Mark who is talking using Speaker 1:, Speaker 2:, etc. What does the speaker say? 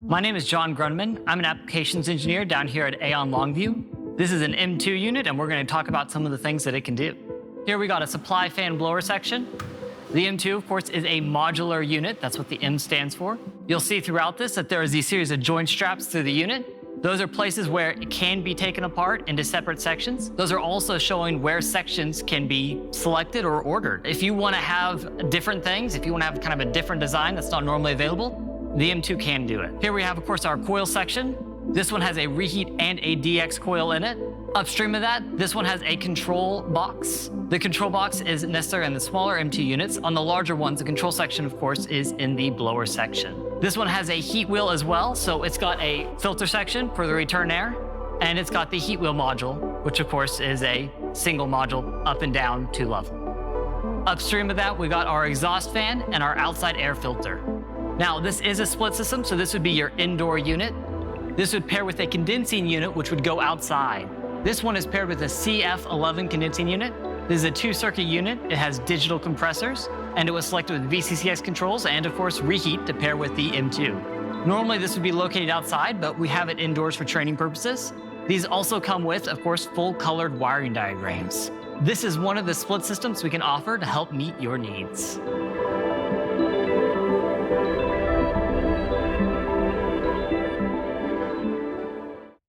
Speaker 1: My name is John Grunman. I'm an applications engineer down here at AAON Longview. This is an M2 unit, and we're going to talk about some of the things that it can do. Here we got a supply fan blower section. The M2, of course, is a modular unit. That's what the M stands for. You'll see throughout this that there is a series of joint straps through the unit. Those are places where it can be taken apart into separate sections. Those are also showing where sections can be selected or ordered. If you want to have different things, if you want to have kind of a different design that's not normally available, the M2 can do it. Here we have, of course, our coil section. This one has a reheat and a DX coil in it. Upstream of that, this one has a control box. The control box is necessary in the smaller M2 units. On the larger ones, the control section, of course, is in the blower section. This one has a heat wheel as well, so it's got a filter section for the return air, and it's got the heat wheel module, which of course is a single module up and down 2 level. Upstream of that, we got our exhaust fan and our outside air filter. Now, this is a split system, so this would be your indoor unit. This would pair with a condensing unit, which would go outside. This one is paired with a CF11 condensing unit. This is a 2-circuit unit. It has digital compressors, and it was selected with VCCX controls and, of course, reheat to pair with the M2. Normally, this would be located outside, but we have it indoors for training purposes. These also come with, of course, full-colored wiring diagrams. This is one of the split systems we can offer to help meet your needs.